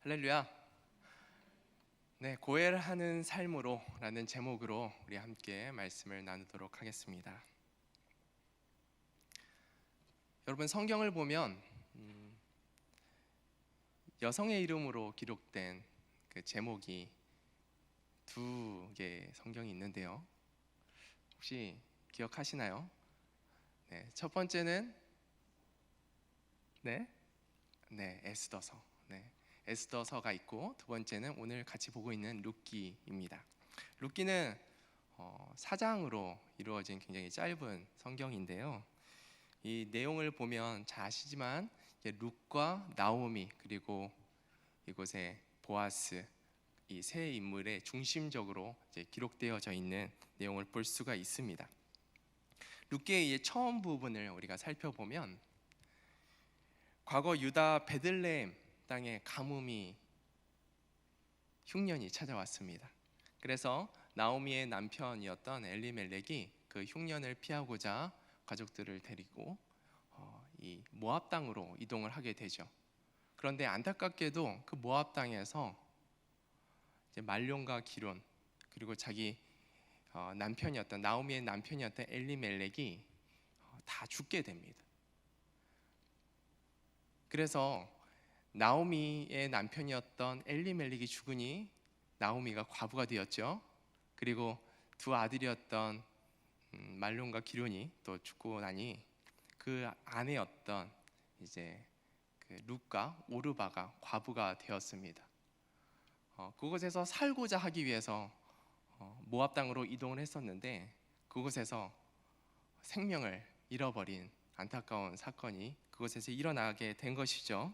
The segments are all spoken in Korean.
할렐루야. 네, 고해를 하는 삶으로라는 제목으로 우리 함께 말씀을 나누도록 하겠습니다. 여러분, 성경을 보면 여성의 이름으로 기록된 그 제목이 두 개의 성경이 있는데요. 혹시 기억하시나요? 네, 첫 번째는 에스더서. 에스더서가 있고, 두 번째는 오늘 같이 보고 있는 룻기입니다. 룻기는 4장으로 이루어진 굉장히 짧은 성경인데요. 이 내용을 보면 잘 아시지만 룻과 나오미 그리고 이곳에 보아스, 이 세 인물의 중심적으로 기록되어져 있는 내용을 볼 수가 있습니다. 룻기의 처음 부분을 우리가 살펴보면 과거 유다 베들레헴 땅에 가뭄이 흉년이 찾아왔습니다. 그래서 나오미의 남편이었던 엘리멜렉이 그 흉년을 피하고자 가족들을 데리고 이 모압 땅으로 이동을 하게 되죠. 그런데 안타깝게도 그 모압 땅에서 이제 말론과 기론 그리고 자기 남편이었던 나오미의 남편이었던 엘리멜렉이 다 죽게 됩니다. 그래서 나오미의 남편이었던 엘리멜렉이 죽으니 나오미가 과부가 되었죠. 그리고 두 아들이었던 말론과 기론이 또 죽고 나니 그 아내였던 이제 그 룻과 오르바가 과부가 되었습니다. 그곳에서 살고자 하기 위해서 모압 땅으로 이동을 했었는데 그곳에서 생명을 잃어버린 안타까운 사건이 그곳에서 일어나게 된 것이죠.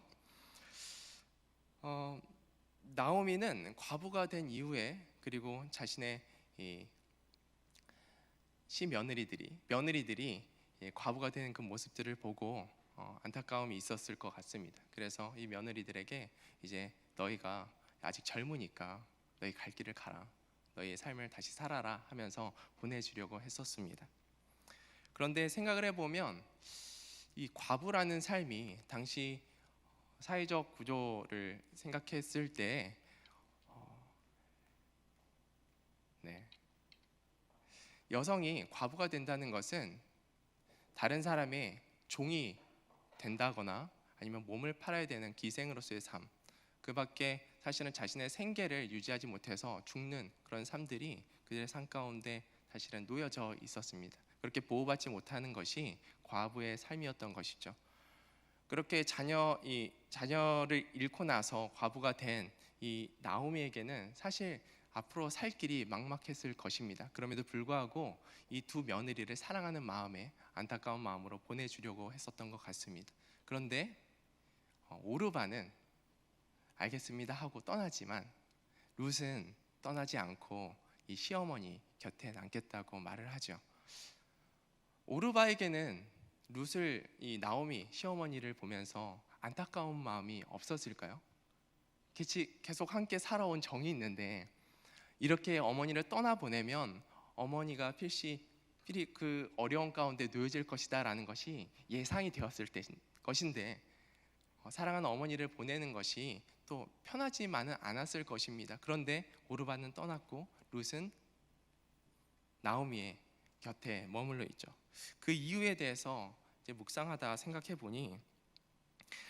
나오미는 과부가 된 이후에 그리고 자신의 이 며느리들이 과부가 되는 그 모습들을 보고 안타까움이 있었을 것 같습니다. 그래서 이 며느리들에게 이제 너희가 아직 젊으니까 너희 갈 길을 가라, 너희의 삶을 다시 살아라 하면서 보내주려고 했었습니다. 그런데 생각을 해보면 이 과부라는 삶이 당시 사회적 구조를 생각했을 때 여성이 과부가 된다는 것은 다른 사람의 종이 된다거나 아니면 몸을 팔아야 되는 기생으로서의 삶, 그 밖에 사실은 자신의 생계를 유지하지 못해서 죽는 그런 삶들이 그들의 삶 가운데 사실은 놓여져 있었습니다. 그렇게 보호받지 못하는 것이 과부의 삶이었던 것이죠. 그렇게 자녀를 잃고 나서 과부가 된 이 나오미에게는 사실 앞으로 살 길이 막막했을 것입니다. 그럼에도 불구하고 이 두 며느리를 사랑하는 마음에 안타까운 마음으로 보내주려고 했었던 것 같습니다. 그런데 오르바는 알겠습니다 하고 떠나지만 룻은 떠나지 않고 이 시어머니 곁에 남겠다고 말을 하죠. 오르바에게는 룻을 이 나오미 시어머니를 보면서 안타까운 마음이 없었을까요? 계속 함께 살아온 정이 있는데 이렇게 어머니를 떠나보내면 어머니가 필시 그 어려운 가운데 놓여질 것이다라는 것이 예상이 되었을 것인데 사랑하는 어머니를 보내는 것이 또 편하지만은 않았을 것입니다. 그런데 오르바는 떠났고 룻은 나오미의 곁에 머물러 있죠. 그 이유에 대해서 이제 묵상하다 생각해 보니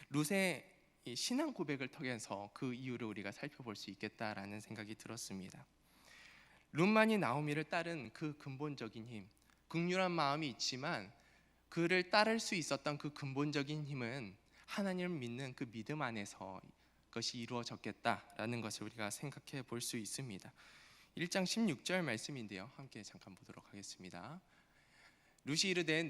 룻의 이 신앙 고백을 통해서 그 이유를 우리가 살펴볼 수 있겠다라는 생각이 들었습니다. 룻만이 나오미를 따른 그 근본적인 힘, 긍휼한 마음이 있지만 그를 따를 수 있었던 그 근본적인 힘은 하나님을 믿는 그 믿음 안에서 그것이 이루어졌겠다라는 것을 우리가 생각해 볼 수 있습니다. 1장 16절 말씀인데요, 함께 잠깐 보도록 하겠습니다. 룻이 이르되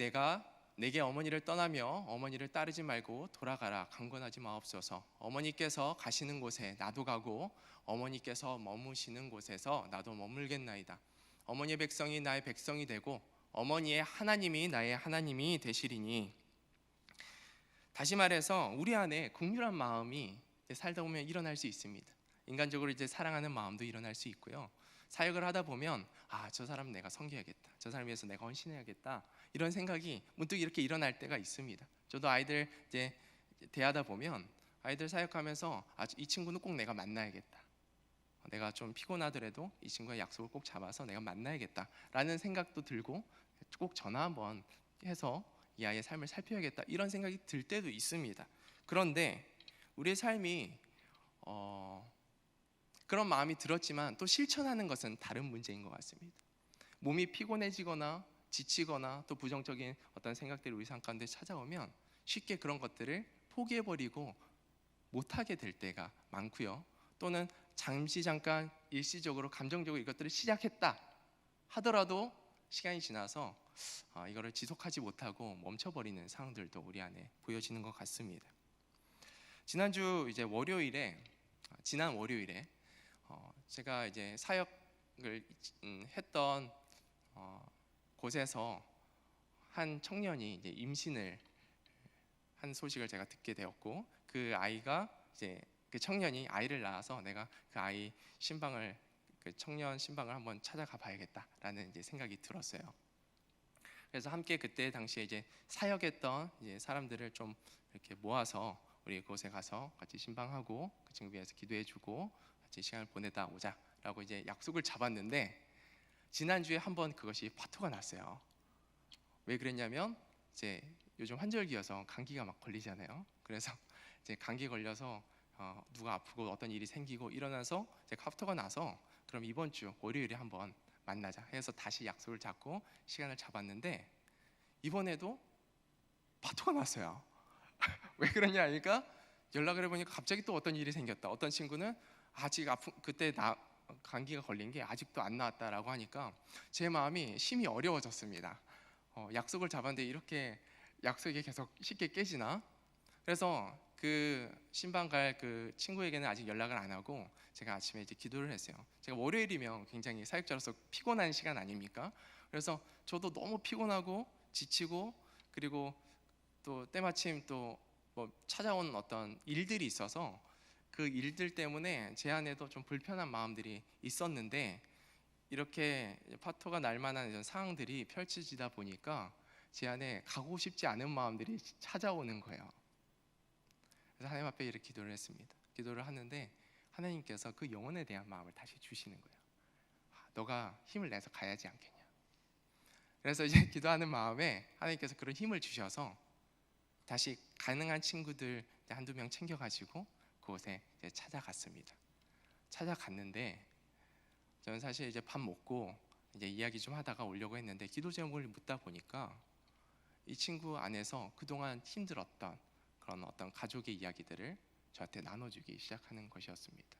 내게 어머니를 떠나며 어머니를 따르지 말고 돌아가라. 강권하지 마옵소서. 어머니께서 가시는 곳에 나도 가고 어머니께서 머무시는 곳에서 나도 머물겠나이다. 어머니의 백성이 나의 백성이 되고 어머니의 하나님이 나의 하나님이 되시리니. 다시 말해서 우리 안에 긍휼한 마음이 살다 보면 일어날 수 있습니다. 인간적으로 이제 사랑하는 마음도 일어날 수 있고요. 사역을 하다 보면 저 사람 내가 섬겨야겠다, 저 사람 위해서 내가 헌신해야겠다, 이런 생각이 문득 이렇게 일어날 때가 있습니다. 저도 아이들 이제 대하다 보면 아이들 사역하면서 이 친구는 꼭 내가 만나야겠다. 내가 좀 피곤하더라도 이 친구의 약속을 꼭 잡아서 내가 만나야겠다라는 생각도 들고 꼭 전화 한번 해서 이 아이의 삶을 살펴야겠다 이런 생각이 들 때도 있습니다. 그런데 우리의 삶이 그런 마음이 들었지만 또 실천하는 것은 다른 문제인 것 같습니다. 몸이 피곤해지거나 지치거나 또 부정적인 어떤 생각들이 우리 삶 가운데 찾아오면 쉽게 그런 것들을 포기해버리고 못하게 될 때가 많고요. 또는 잠깐 일시적으로 감정적으로 이것들을 시작했다 하더라도 시간이 지나서 이거를 지속하지 못하고 멈춰버리는 상황들도 우리 안에 보여지는 것 같습니다. 지난 월요일에 제가 이제 사역을 했던 곳에서 한 청년이 이제 임신을 한 소식을 제가 듣게 되었고, 그 아이가 이제 그 청년이 아이를 낳아서 내가 그 아이 신방을, 그 청년 신방을 한번 찾아가 봐야겠다라는 이제 생각이 들었어요. 그래서 함께 그때 당시에 이제 사역했던 이제 사람들을 좀 이렇게 모아서 우리 그곳에 가서 같이 신방하고 그 친구 위해서 기도해주고 같이 시간을 보내다 오자라고 이제 약속을 잡았는데, 지난주에 한번 그것이 파토가 났어요. 왜 그랬냐면 이제 요즘 환절기여서 감기가 막 걸리잖아요. 그래서 이제 감기 걸려서 누가 아프고 어떤 일이 생기고 일어나서 이제 파토가 나서 그럼 이번 주 월요일에 한번 만나자 해서 다시 약속을 잡고 시간을 잡았는데, 이번에도 파토가 났어요. 왜 그러냐 하니까 연락을 해보니까 갑자기 또 어떤 일이 생겼다. 어떤 친구는 아직 그때 감기가 걸린 게 아직도 안 나았다라고 하니까 제 마음이 심히 어려워졌습니다. 약속을 잡았는데 이렇게 약속이 계속 쉽게 깨지나? 그래서 그 신방 갈 그 친구에게는 아직 연락을 안 하고 제가 아침에 이제 기도를 했어요. 제가 월요일이면 굉장히 사역자로서 피곤한 시간 아닙니까? 그래서 저도 너무 피곤하고 지치고, 그리고 또 때마침 또 뭐 찾아온 어떤 일들이 있어서 그 일들 때문에 제 안에도 좀 불편한 마음들이 있었는데, 이렇게 파토가 날 만한 이런 상황들이 펼쳐지다 보니까 제 안에 가고 싶지 않은 마음들이 찾아오는 거예요. 그래서 하나님 앞에 이렇게 기도를 했습니다. 기도를 하는데 하나님께서 그 영혼에 대한 마음을 다시 주시는 거예요. 너가 힘을 내서 가야지 않겠냐. 그래서 이제 기도하는 마음에 하나님께서 그런 힘을 주셔서 다시 가능한 친구들 한두 명 챙겨가지고 그곳에 이제 찾아갔습니다. 찾아갔는데 저는 사실 이제 밥 먹고 이제 이야기 좀 하다가 오려고 했는데, 기도 제목을 묻다 보니까 이 친구 안에서 그동안 힘들었던 그런 어떤 가족의 이야기들을 저한테 나눠주기 시작하는 것이었습니다.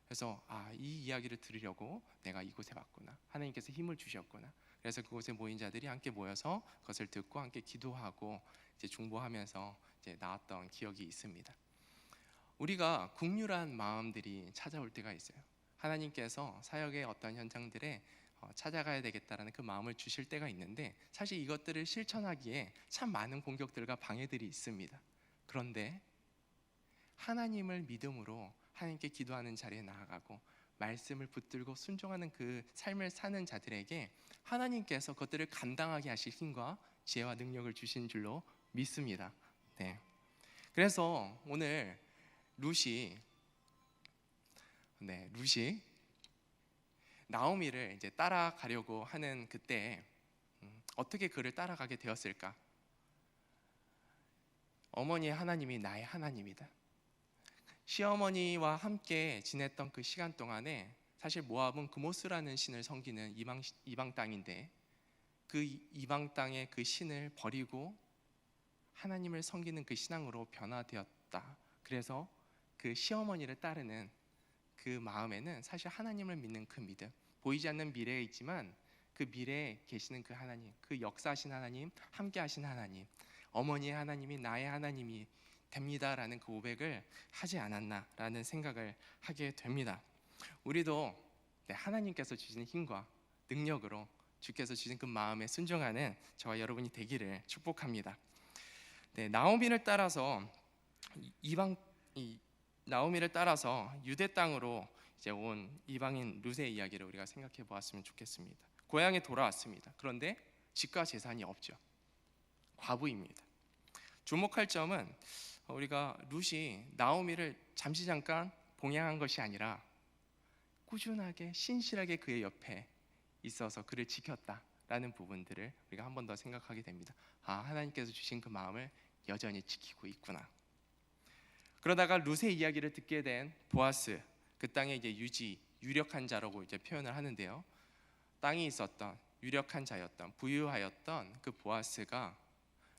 그래서 이 이야기를 들으려고 내가 이곳에 왔구나, 하나님께서 힘을 주셨구나. 그래서 그곳에 모인 자들이 함께 모여서 그것을 듣고 함께 기도하고 이제 중보하면서 이제 나왔던 기억이 있습니다. 우리가 국률한 마음들이 찾아올 때가 있어요. 하나님께서 사역의 어떤 현장들에 찾아가야 되겠다라는 그 마음을 주실 때가 있는데, 사실 이것들을 실천하기에 참 많은 공격들과 방해들이 있습니다. 그런데 하나님을 믿음으로 하나님께 기도하는 자리에 나아가고 말씀을 붙들고 순종하는 그 삶을 사는 자들에게 하나님께서 그것들을 감당하게 하실 힘과 지혜와 능력을 주신 줄로 믿습니다. 네. 그래서 오늘 룻이 나오미를 이제 따라가려고 하는 그때 어떻게 그를 따라가게 되었을까? 어머니의 하나님이 나의 하나님이다. 시어머니와 함께 지냈던 그 시간 동안에 사실 모압은 그모스라는 신을 섬기는 이방 땅인데, 그 이방 땅의 그 신을 버리고 하나님을 섬기는 그 신앙으로 변화되었다. 그래서 그 시어머니를 따르는 그 마음에는 사실 하나님을 믿는 그 믿음, 보이지 않는 미래에 있지만 그 미래에 계시는 그 하나님, 그 역사하신 하나님, 함께 하신 하나님, 어머니의 하나님이 나의 하나님이 됩니다라는 그 고백을 하지 않았나라는 생각을 하게 됩니다. 우리도 하나님께서 주시는 힘과 능력으로 주께서 주신 그 마음에 순종하는 저와 여러분이 되기를 축복합니다. 나오미를 따라서 나오미를 따라서 유대 땅으로 이제 온 이방인 룻의 이야기를 우리가 생각해 보았으면 좋겠습니다. 고향에 돌아왔습니다. 그런데 집과 재산이 없죠. 과부입니다. 주목할 점은 우리가 룻이 나오미를 잠시 잠깐 봉양한 것이 아니라 꾸준하게 신실하게 그의 옆에 있어서 그를 지켰다라는 부분들을 우리가 한 번 더 생각하게 됩니다. 하나님께서 주신 그 마음을 여전히 지키고 있구나. 그러다가 룻의 이야기를 듣게 된 보아스, 그 땅에 이제 유력한 자라고 이제 표현을 하는데요. 땅이 있었던 유력한 자였던 부유하였던 그 보아스가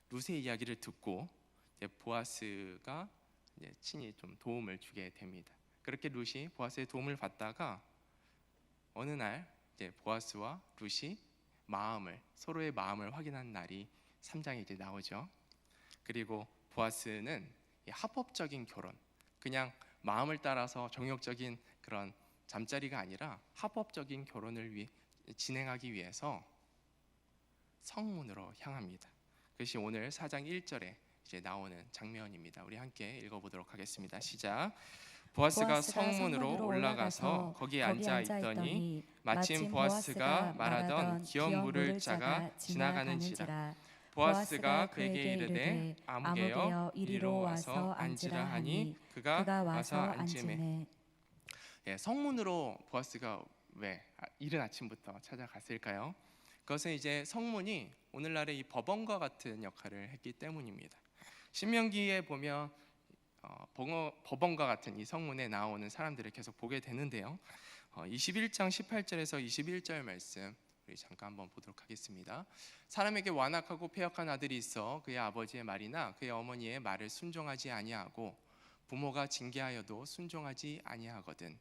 룻의 이야기를 듣고 이제 보아스가 이제 친히 좀 도움을 주게 됩니다. 그렇게 룻이 보아스의 도움을 받다가 어느 날 이제 보아스와 룻이 서로의 마음을 확인한 날이 3장에 이제 나오죠. 그리고 보아스는 합법적인 결혼, 그냥 마음을 따라서 정욕적인 그런 잠자리가 아니라 합법적인 결혼을 진행하기 위해서 성문으로 향합니다. 그것이 오늘 4장 1절에 이제 나오는 장면입니다. 우리 함께 읽어보도록 하겠습니다. 시작. 보아스가 성문으로 올라가서 거기에 앉아 있더니 마침 보아스가 말하던 기업 물을 자가 지나가는지라. 보아스가 그에게 이르되 아무개여 이리로 와서 앉으라 하니 그가 와서 앉으매. 성문으로 보아스가 왜 이른 아침부터 찾아갔을까요? 그것은 이제 성문이 오늘날의 이 법원과 같은 역할을 했기 때문입니다. 신명기에 보면 법원과 같은 이 성문에 나오는 사람들을 계속 보게 되는데요. 21장 18절에서 21절 말씀 우리 잠깐 한번 보도록 하겠습니다. 사람에게 완악하고 패역한 아들이 있어 그의 아버지의 말이나 그의 어머니의 말을 순종하지 아니하고 부모가 징계하여도 순종하지 아니하거든.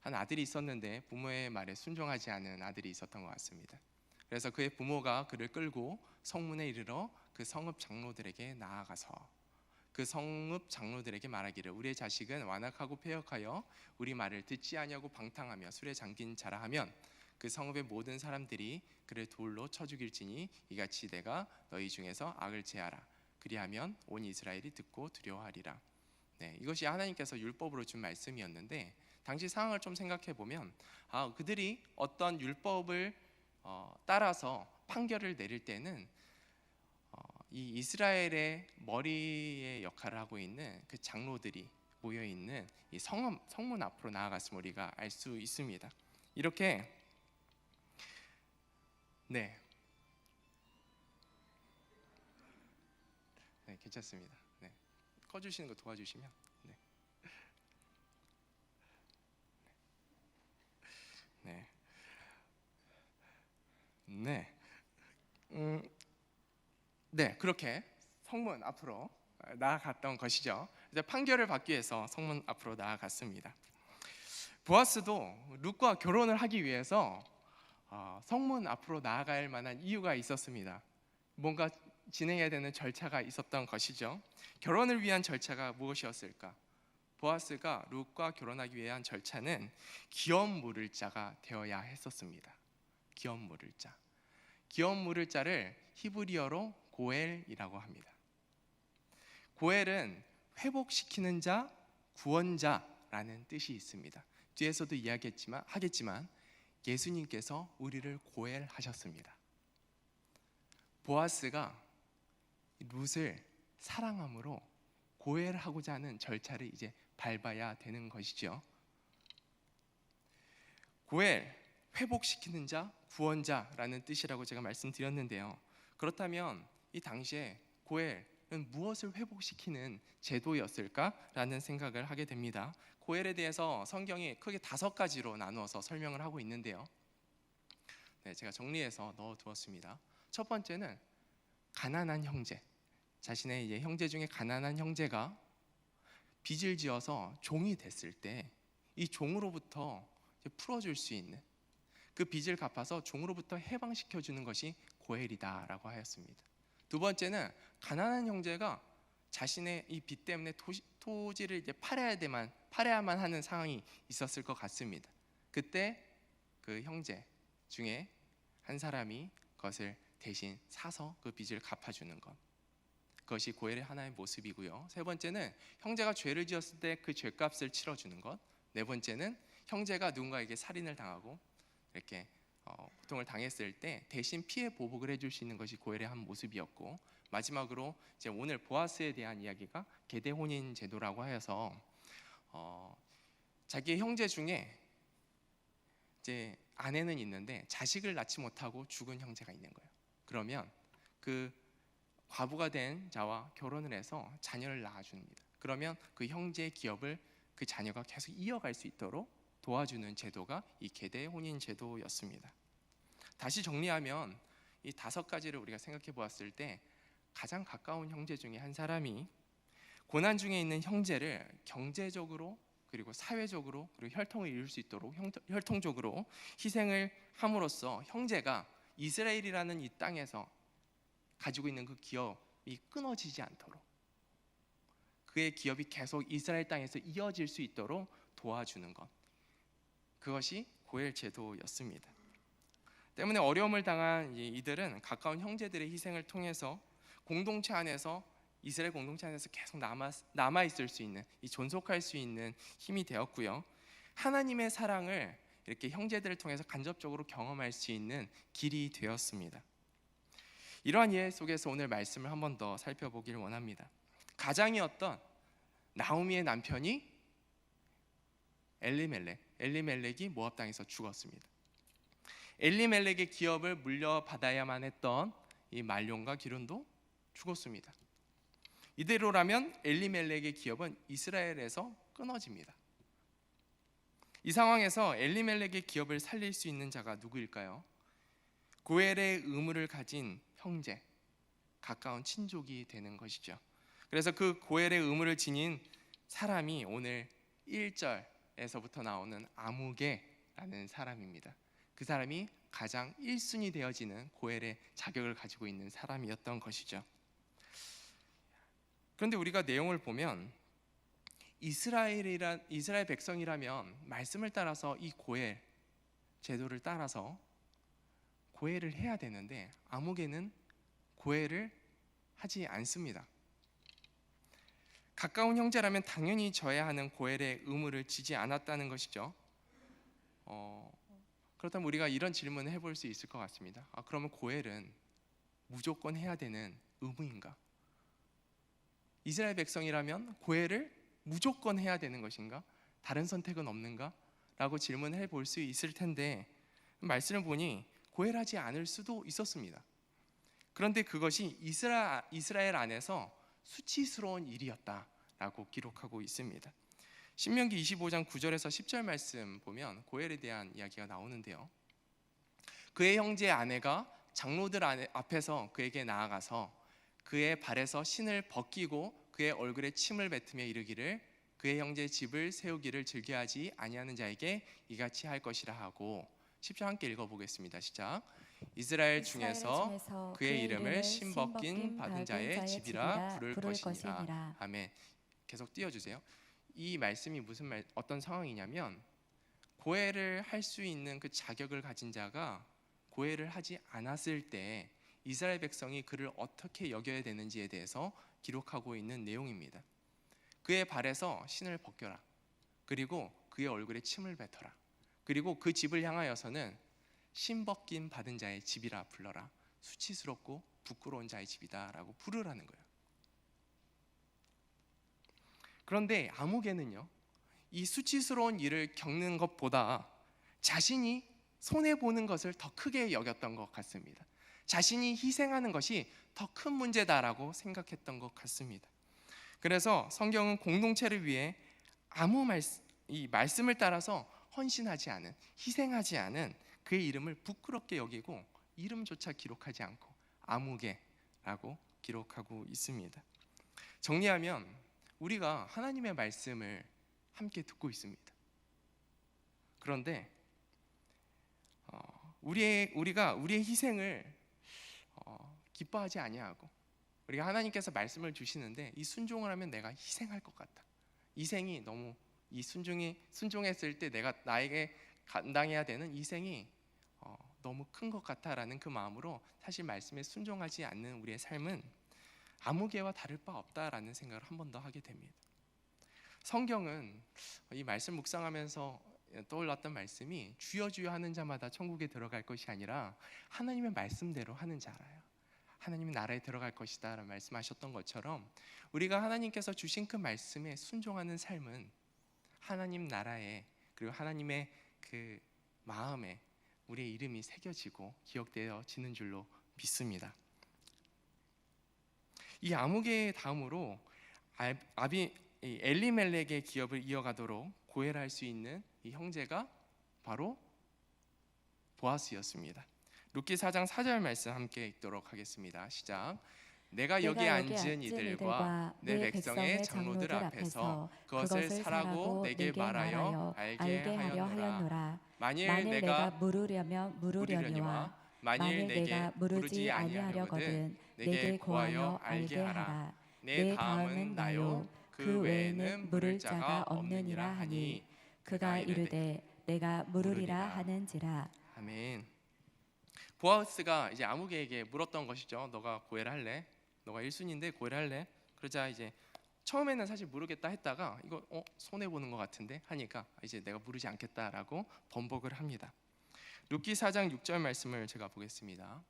한 아들이 있었는데 부모의 말에 순종하지 않은 아들이 있었던 것 같습니다. 그래서 그의 부모가 그를 끌고 성문에 이르러 그 성읍 장로들에게 나아가서 그 성읍 장로들에게 말하기를 우리의 자식은 완악하고 패역하여 우리 말을 듣지 아니하고 방탕하며 술에 잠긴 자라 하면 그 성읍의 모든 사람들이 그를 돌로 쳐 죽일지니 이같이 내가 너희 중에서 악을 제하라. 그리하면 온 이스라엘이 듣고 두려워하리라. 이것이 하나님께서 율법으로 준 말씀이었는데 당시 상황을 좀 생각해 보면 그들이 어떤 율법을 따라서 판결을 내릴 때는 이 이스라엘의 머리의 역할을 하고 있는 그 장로들이 모여 있는 이 성문 앞으로 나아갔음을 우리가 알 수 있습니다. 이렇게 괜찮습니다. 꺼주시는 거 도와주시면. 그렇게 성문 앞으로 나아갔던 것이죠. 이제 판결을 받기 위해서 성문 앞으로 나아갔습니다. 보아스도 룻과 결혼을 하기 위해서 성문 앞으로 나아갈 만한 이유가 있었습니다. 뭔가 진행해야 되는 절차가 있었던 것이죠. 결혼을 위한 절차가 무엇이었을까? 보아스가 룻과 결혼하기 위한 절차는 기업 물을 자가 되어야 했었습니다. 기업 물을 자. 기업 물을 자를 히브리어로 고엘이라고 합니다. 고엘은 회복시키는 자, 구원자라는 뜻이 있습니다. 뒤에서도 하겠지만 예수님께서 우리를 고엘하셨습니다. 보아스가 룻을 사랑함으로 고엘하고자 하는 절차를 이제 밟아야 되는 것이죠. 고엘, 회복시키는 자, 구원자라는 뜻이라고 제가 말씀드렸는데요. 그렇다면 이 당시에 고엘은 무엇을 회복시키는 제도였을까라는 생각을 하게 됩니다. 고엘에 대해서 성경이 크게 5가지로 나누어서 설명을 하고 있는데요. 제가 정리해서 넣어두었습니다. 첫 번째는 가난한 형제, 자신의 이제 형제 중에 가난한 형제가 빚을 지어서 종이 됐을 때 이 종으로부터 풀어줄 수 있는 그 빚을 갚아서 종으로부터 해방시켜 주는 것이 고엘이다라고 하였습니다. 두 번째는 가난한 형제가 자신의 이 빚 때문에 토지를 이제 팔아야만 하는 상황이 있었을 것 같습니다. 그때 그 형제 중에 한 사람이 그것을 대신 사서 그 빚을 갚아주는 것, 그것이 고엘의 하나의 모습이고요. 세 번째는 형제가 죄를 지었을 때 그 죄값을 치러주는 것. 네 번째는 형제가 누군가에게 살인을 당하고 이렇게 고통을 당했을 때 대신 피해 보복을 해줄 수 있는 것이 고엘의 한 모습이었고, 마지막으로 이제 오늘 보아스에 대한 이야기가 계대 혼인 제도라고 하여서 자기의 형제 중에 이제 아내는 있는데 자식을 낳지 못하고 죽은 형제가 있는 거예요. 그러면 그 과부가 된 자와 결혼을 해서 자녀를 낳아줍니다. 그러면 그 형제의 기업을 그 자녀가 계속 이어갈 수 있도록 도와주는 제도가 이 계대 혼인 제도였습니다. 다시 정리하면 이 5가지를 우리가 생각해 보았을 때 가장 가까운 형제 중에 한 사람이 고난 중에 있는 형제를 경제적으로 그리고 사회적으로 그리고 혈통을 이룰 수 있도록 혈통적으로 희생을 함으로써 형제가 이스라엘이라는 이 땅에서 가지고 있는 그 기업이 끊어지지 않도록, 그의 기업이 계속 이스라엘 땅에서 이어질 수 있도록 도와주는 것, 그것이 고엘 제도였습니다. 때문에 어려움을 당한 이들은 가까운 형제들의 희생을 통해서 공동체 안에서, 이스라엘 공동체 안에서 계속 남아 있을 수 있는, 이 존속할 수 있는 힘이 되었고요. 하나님의 사랑을 이렇게 형제들을 통해서 간접적으로 경험할 수 있는 길이 되었습니다. 이러한 이해 속에서 오늘 말씀을 한 번 더 살펴보기를 원합니다. 가장이었던 나오미의 남편이 엘리멜렉이 모압 땅에서 죽었습니다. 엘리멜렉의 기업을 물려받아야만 했던 이 말론과 기론도 죽었습니다. 이대로라면 엘리멜렉의 기업은 이스라엘에서 끊어집니다. 이 상황에서 엘리멜렉의 기업을 살릴 수 있는 자가 누구일까요? 고엘의 의무를 가진 형제, 가까운 친족이 되는 것이죠. 그래서 그 고엘의 의무를 지닌 사람이 오늘 1절에서부터 나오는 아무개라는 사람입니다. 그 사람이 가장 1순위 되어지는 고엘의 자격을 가지고 있는 사람이었던 것이죠. 그런데 우리가 내용을 보면 이스라엘 백성이라면 말씀을 따라서 이 고엘 제도를 따라서 고엘을 해야 되는데 아무개는 고엘을 하지 않습니다. 가까운 형제라면 당연히 져야 하는 고엘의 의무를 지지 않았다는 것이죠. 그렇다면 우리가 이런 질문을 해볼 수 있을 것 같습니다. 그러면 고엘은 무조건 해야 되는 의무인가? 이스라엘 백성이라면 고엘을 무조건 해야 되는 것인가? 다른 선택은 없는가? 라고 질문을 해볼 수 있을 텐데 말씀을 보니 고엘하지 않을 수도 있었습니다. 그런데 그것이 이스라엘 안에서 수치스러운 일이었다라고 기록하고 있습니다. 신명기 25장 9절에서 10절 말씀 보면 고엘에 대한 이야기가 나오는데요. 그의 형제의 아내가 장로들 앞에서 그에게 나아가서 그의 발에서 신을 벗기고 그의 얼굴에 침을 뱉으며 이르기를 그의 형제의 집을 세우기를 즐겨하지 아니하는 자에게 이같이 할 것이라 하고 10절 함께 읽어보겠습니다. 시작. 이스라엘 중에서 그의 이름을 신벗긴 받은 자의 집이라 부를 것이니라. 아멘. 계속 띄워주세요. 이 말씀이 어떤 상황이냐면 고엘을 할 수 있는 그 자격을 가진 자가 고엘을 하지 않았을 때 이스라엘 백성이 그를 어떻게 여겨야 되는지에 대해서 기록하고 있는 내용입니다. 그의 발에서 신을 벗겨라. 그리고 그의 얼굴에 침을 뱉어라. 그리고 그 집을 향하여서는 신벗긴 받은 자의 집이라 불러라. 수치스럽고 부끄러운 자의 집이다 라고 부르라는 거예요. 그런데 아무개는요, 이 수치스러운 일을 겪는 것보다 자신이 손해보는 것을 더 크게 여겼던 것 같습니다. 자신이 희생하는 것이 더 큰 문제다라고 생각했던 것 같습니다. 그래서 성경은 공동체를 위해 이 말씀을 따라서 헌신하지 않은, 희생하지 않은 그의 이름을 부끄럽게 여기고 이름조차 기록하지 않고 아무개라고 기록하고 있습니다. 정리하면 우리가 하나님의 말씀을 함께 듣고 있습니다. 그런데 우리가 우리의 희생을 기뻐하지 아니하고 우리가 하나님께서 말씀을 주시는데 이 순종을 하면 내가 희생할 것 같다. 희생이 너무 순종했을 때 나에게 감당해야 되는 희생이 너무 큰 것 같다라는 그 마음으로 사실 말씀에 순종하지 않는 우리의 삶은 아무개와 다를 바 없다라는 생각을 한 번 더 하게 됩니다. 성경은 이 말씀 묵상하면서 떠올랐던 말씀이 주여 주여 하는 자마다 천국에 들어갈 것이 아니라 하나님의 말씀대로 하는 자라요. 하나님의 나라에 들어갈 것이다 라는 말씀하셨던 것처럼 우리가 하나님께서 주신 그 말씀에 순종하는 삶은 하나님 나라에 그리고 하나님의 그 마음에 우리의 이름이 새겨지고 기억되어지는 줄로 믿습니다. 이 아무개의 다음으로 엘리멜렉의 기업을 이어가도록 고해를 할 수 있는 이 형제가 바로 보아스였습니다. 룻기 4장 4절 말씀 함께 읽도록 하겠습니다. 시작. 내가 여기 앉은 이들과 내 백성의 장로들 앞에서 그것을 사라고 내게 말하여 알게 하였노라. 만일 내가 물으려니와 만일 내게 물으지 아니하려거든 내게 고하여 알게 하라. 내 다음은 나요 그 외에는 물을 자가 없느니라 하니 그가 이르되 내가 물으리라 하는지라. 아멘. 보아스가 이제 아무개에게 물었던 것이죠. 너가 고해를 할래? 너가 1순위인데 고해를 할래? 그러자 이제 처음에는 사실 모르겠다 했다가 이거 손해 보는 것 같은데 하니까 이제 내가 물으지 않겠다라고 번복을 합니다. 룻기 4장 6절 말씀을 제가 보겠습니다.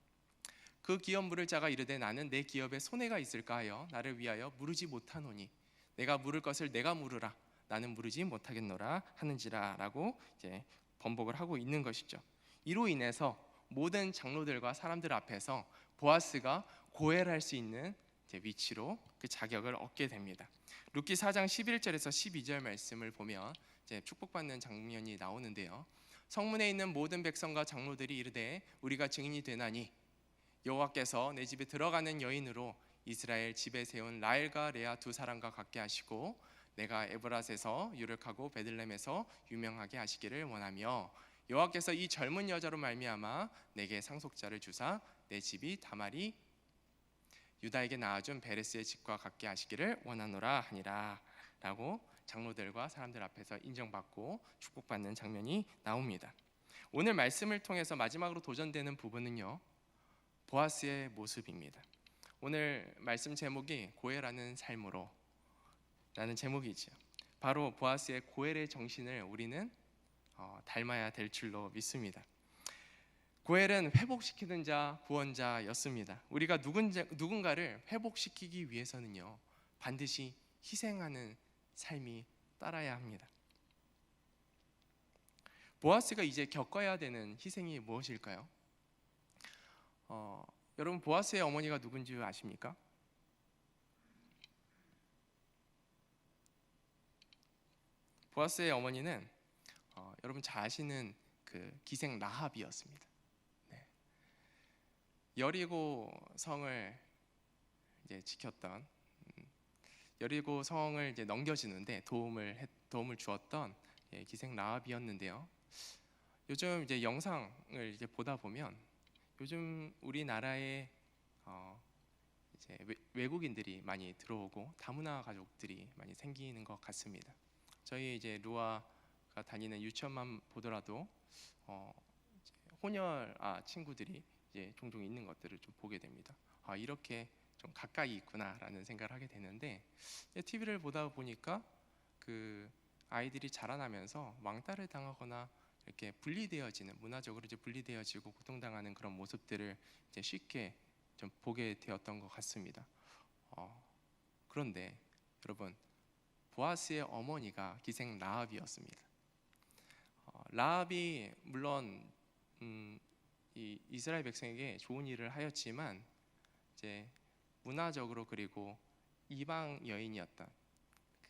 그 기업 물을 자가 이르되 나는 내 기업에 손해가 있을까 하여 나를 위하여 물으지 못하노니 내가 물을 것을 내가 물으라. 나는 물으지 못하겠노라 하는지라라고 이제 번복을 하고 있는 것이죠. 이로 인해서 모든 장로들과 사람들 앞에서 보아스가 고해를 할 수 있는 위치로 그 자격을 얻게 됩니다. 룻기 4장 11절에서 12절 말씀을 보면 이제 축복받는 장면이 나오는데요. 성문에 있는 모든 백성과 장로들이 이르되 우리가 증인이 되나니 여호와께서 내 집에 들어가는 여인으로 이스라엘 집에 세운 라헬과 레아 두 사람과 같게 하시고 내가 에브라스에서 유력하고 베들레헴에서 유명하게 하시기를 원하며 여호와께서 이 젊은 여자로 말미암아 내게 상속자를 주사 내 집이 다말이 유다에게 낳아준 베레스의 집과 같게 하시기를 원하노라 하니라 라고 장로들과 사람들 앞에서 인정받고 축복받는 장면이 나옵니다. 오늘 말씀을 통해서 마지막으로 도전되는 부분은요, 보아스의 모습입니다. 오늘 말씀 제목이 고해라는 삶으로 라는 제목이죠. 바로 보아스의 고해의 정신을 우리는 닮아야 될 줄로 믿습니다. 고헬은 회복시키는 자, 구원자였습니다. 우리가 누군가를 회복시키기 위해서는요, 반드시 희생하는 삶이 따라야 합니다. 보아스가 이제 겪어야 되는 희생이 무엇일까요? 여러분, 보아스의 어머니가 누군지 아십니까? 보아스의 어머니는 여러분 잘 아시는 그 기생 라합이었습니다. 네. 여리고 성을 이제 지켰던 여리고 성을 이제 넘겨주는데 도움을 주었던 기생 라합이었는데요. 요즘 이제 영상을 이제 보다 보면 요즘 우리나라에 이제 외국인들이 많이 들어오고 다문화 가족들이 많이 생기는 것 같습니다. 저희 이제 루아가 다니는 유치원만 보더라도 이제 혼혈 친구들이 이제 종종 있는 것들을 좀 보게 됩니다. 이렇게 좀 가까이 있구나라는 생각을 하게 되는데 TV를 보다 보니까 그 아이들이 자라나면서 왕따를 당하거나 이렇게 분리되어지는 문화적으로 이제 분리되어지고 고통당하는 그런 모습들을 이제 쉽게 좀 보게 되었던 것 같습니다. 그런데 여러분, 보아스의 어머니가 기생 라합이었습니다. 라합이 물론 이 이스라엘 백성에게 좋은 일을 하였지만 이제 문화적으로 그리고 이방 여인이었던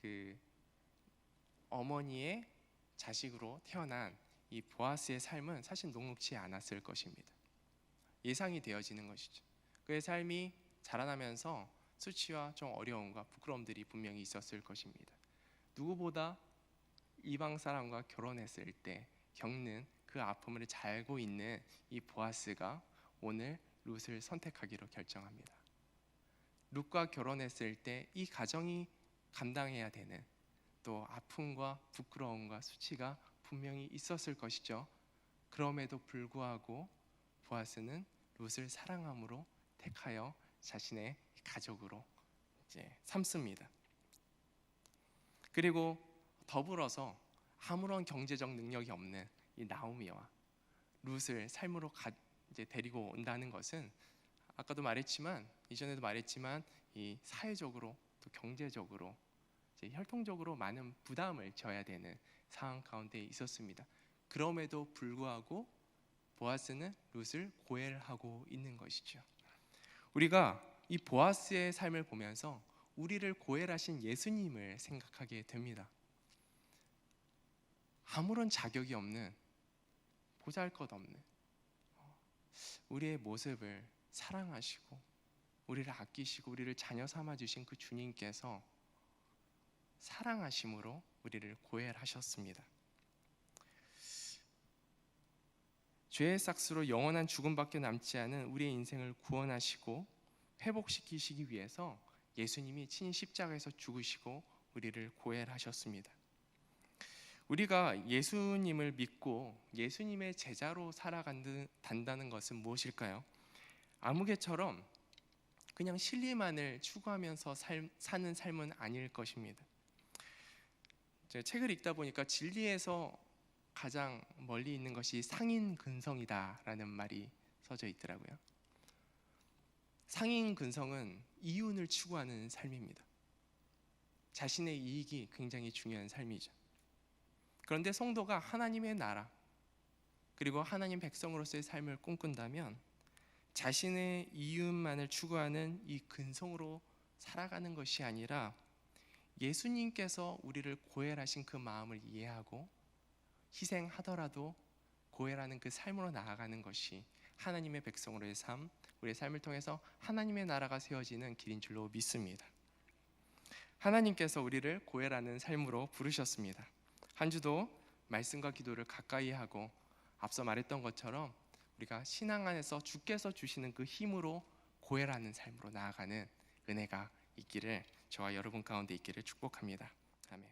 그 어머니의 자식으로 태어난 이 보아스의 삶은 사실 녹록지 않았을 것입니다. 예상이 되어지는 것이죠. 그의 삶이 자라나면서 수치와 좀 어려움과 부끄러움들이 분명히 있었을 것입니다. 누구보다 이방 사람과 결혼했을 때 겪는 그 아픔을 잘 알고 있는 이 보아스가 오늘 룻을 선택하기로 결정합니다. 룻과 결혼했을 때 이 가정이 감당해야 되는 또 아픔과 부끄러움과 수치가 분명히 있었을 것이죠. 그럼에도 불구하고 보아스는 룻을 사랑함으로 택하여 자신의 가족으로 이제 삼습니다. 그리고 더불어서 아무런 경제적 능력이 없는 이 나오미와 룻을 삶으로 이제 데리고 온다는 것은 아까도 말했지만 이전에도 말했지만 이 사회적으로 또 경제적으로 이제 혈통적으로 많은 부담을 져야 되는 상황 가운데 있었습니다. 그럼에도 불구하고 보아스는 룻을 고해를 하고 있는 것이죠. 우리가 이 보아스의 삶을 보면서 우리를 고해하신 예수님을 생각하게 됩니다. 아무런 자격이 없는, 보잘것없는 우리의 모습을 사랑하시고 우리를 아끼시고 우리를 자녀 삼아 주신 그 주님께서 사랑하심으로 우리를 고해하셨습니다. 죄의 삭스로 영원한 죽음밖에 남지 않은 우리의 인생을 구원하시고 회복시키시기 위해서 예수님이 친히 십자가에서 죽으시고 우리를 고해하셨습니다. 우리가 예수님을 믿고 예수님의 제자로 살아간다는 것은 무엇일까요? 아무개처럼 그냥 진리만을 추구하면서 사는 삶은 아닐 것입니다. 제가 책을 읽다 보니까 진리에서 가장 멀리 있는 것이 상인근성이다라는 말이 써져 있더라고요. 상인근성은 이윤을 추구하는 삶입니다. 자신의 이익이 굉장히 중요한 삶이죠. 그런데 성도가 하나님의 나라 그리고 하나님 백성으로서의 삶을 꿈꾼다면 자신의 이윤만을 추구하는 이 근성으로 살아가는 것이 아니라 예수님께서 우리를 고해하신 그 마음을 이해하고 희생하더라도 고해라는 그 삶으로 나아가는 것이 하나님의 백성으로의 삶, 우리의 삶을 통해서 하나님의 나라가 세워지는 길인 줄로 믿습니다. 하나님께서 우리를 고해라는 삶으로 부르셨습니다. 한 주도 말씀과 기도를 가까이 하고 앞서 말했던 것처럼 우리가 신앙 안에서 주께서 주시는 그 힘으로 고해라는 삶으로 나아가는 은혜가 있기를 저와 여러분 가운데 있기를 축복합니다. 아멘.